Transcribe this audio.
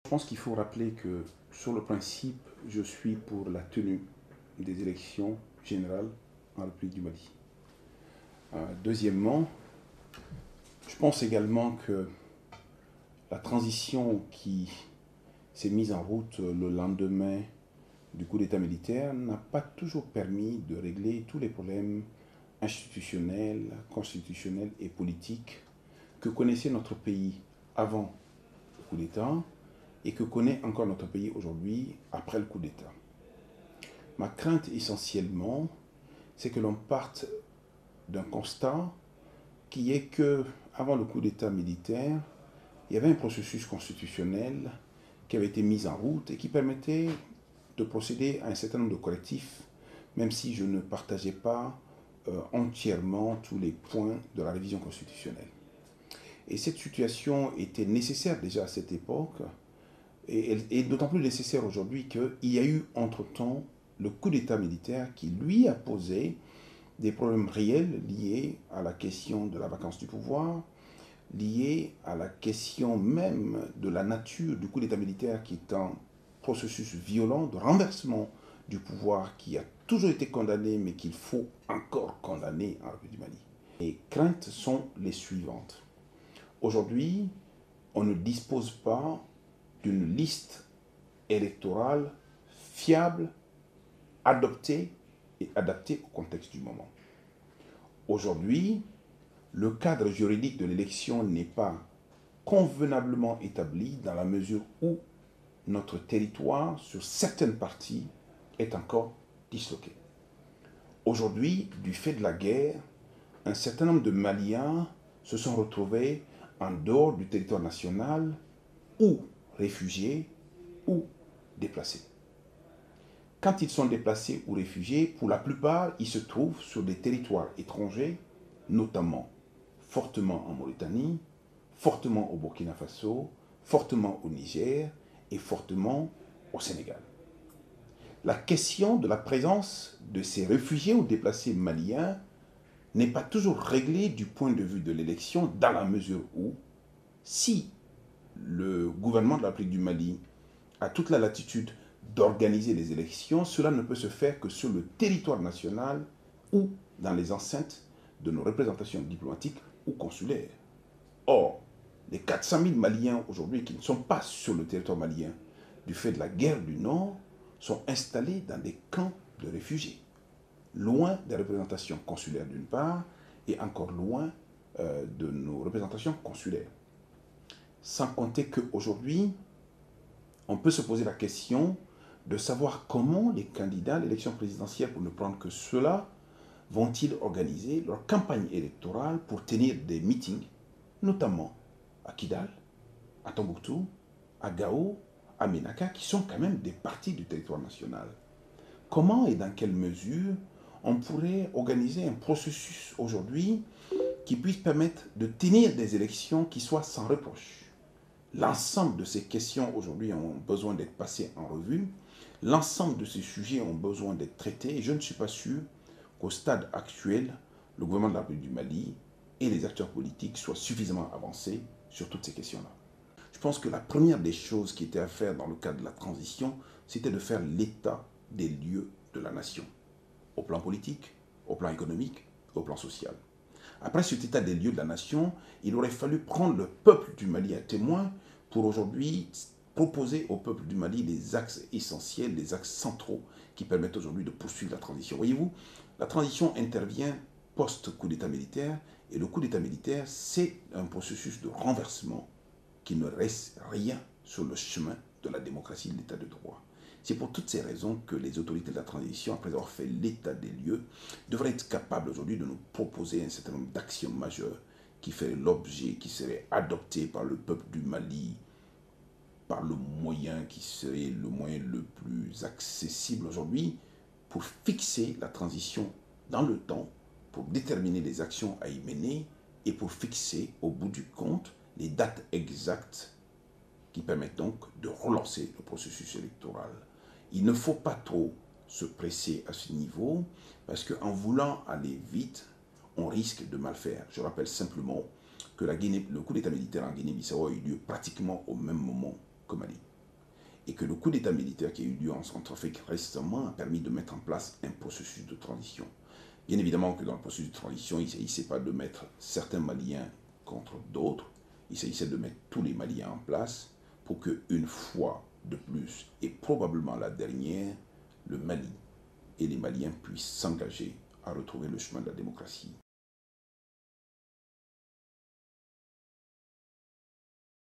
Je pense qu'il faut rappeler que, sur le principe, je suis pour la tenue des élections générales en République du Mali. Deuxièmement, je pense également que la transition qui s'est mise en route le lendemain du coup d'État militaire n'a pas toujours permis de régler tous les problèmes institutionnels, constitutionnels et politiques que connaissait notre pays avant le coup d'État et que connaît encore notre pays aujourd'hui après le coup d'État. Ma crainte essentiellement, c'est que l'on parte d'un constat qui est que, avant le coup d'État militaire, il y avait un processus constitutionnel qui avait été mis en route et qui permettait de procéder à un certain nombre de correctifs, même si je ne partageais pas entièrement tous les points de la révision constitutionnelle. Et cette situation était nécessaire déjà à cette époque, et elle est d'autant plus nécessaire aujourd'hui qu'il y a eu entre-temps le coup d'État militaire qui, lui, a posé des problèmes réels liés à la question de la vacance du pouvoir, liés à la question même de la nature du coup d'État militaire qui est un processus violent de renversement du pouvoir qui a toujours été condamné mais qu'il faut encore condamner en République du Mali. Les craintes sont les suivantes. Aujourd'hui, on ne dispose pas d'une liste électorale fiable, adoptée et adaptée au contexte du moment. Aujourd'hui, le cadre juridique de l'élection n'est pas convenablement établi dans la mesure où notre territoire, sur certaines parties, est encore disloqué. Aujourd'hui, du fait de la guerre, un certain nombre de Maliens se sont retrouvés en dehors du territoire national, ou réfugiés, ou déplacés. Quand ils sont déplacés ou réfugiés, pour la plupart, ils se trouvent sur des territoires étrangers, notamment fortement en Mauritanie, fortement au Burkina Faso, fortement au Niger et fortement au Sénégal. La question de la présence de ces réfugiés ou déplacés maliens n'est pas toujours réglée du point de vue de l'élection, dans la mesure où, si le gouvernement de la République du Mali a toute la latitude d'organiser les élections, cela ne peut se faire que sur le territoire national ou dans les enceintes de nos représentations diplomatiques ou consulaires. Or, les 400 000 Maliens aujourd'hui qui ne sont pas sur le territoire malien du fait de la guerre du Nord sont installés dans des camps de réfugiés, loin des représentations consulaires d'une part et encore loin de nos représentations consulaires. Sans compter qu'aujourd'hui, on peut se poser la question de savoir comment les candidats à l'élection présidentielle, pour ne prendre que cela, vont-ils organiser leur campagne électorale pour tenir des meetings, notamment à Kidal, à Tombouctou, à Gao, à Ménaka, qui sont quand même des parties du territoire national. Comment et dans quelle mesure on pourrait organiser un processus aujourd'hui qui puisse permettre de tenir des élections qui soient sans reproche? L'ensemble de ces questions aujourd'hui ont besoin d'être passées en revue. L'ensemble de ces sujets ont besoin d'être traités et je ne suis pas sûr qu'au stade actuel, le gouvernement de la République du Mali et les acteurs politiques soient suffisamment avancés sur toutes ces questions-là. Je pense que la première des choses qui était à faire dans le cadre de la transition, c'était de faire l'état des lieux de la nation, au plan politique, au plan économique, au plan social. Après cet état des lieux de la nation, il aurait fallu prendre le peuple du Mali à témoin pour aujourd'hui proposer au peuple du Mali les axes essentiels, les axes centraux qui permettent aujourd'hui de poursuivre la transition. Voyez-vous, la transition intervient post-coup d'État militaire et le coup d'État militaire, c'est un processus de renversement qui ne reste rien sur le chemin de la démocratie et de l'État de droit. C'est pour toutes ces raisons que les autorités de la transition, après avoir fait l'état des lieux, devraient être capables aujourd'hui de nous proposer un certain nombre d'actions majeures qui feraient l'objet, qui seraient adoptées par le peuple du Mali, par le moyen qui serait le moyen le plus accessible aujourd'hui, pour fixer la transition dans le temps, pour déterminer les actions à y mener et pour fixer, au bout du compte, les dates exactes qui permettent donc de relancer le processus électoral. Il ne faut pas trop se presser à ce niveau, parce qu'en voulant aller vite, on risque de mal faire. Je rappelle simplement que le coup d'État militaire en Guinée-Bissau a eu lieu pratiquement au même moment qu'au Mali. et que le coup d'État militaire qui a eu lieu en Centrafrique récemment a permis de mettre en place un processus de transition. Bien évidemment que dans le processus de transition, il ne s'agissait pas de mettre certains Maliens contre d'autres, il s'agissait de mettre tous les Maliens en place pour qu'une fois de plus, et probablement la dernière, le Mali et les Maliens puissent s'engager à retrouver le chemin de la démocratie.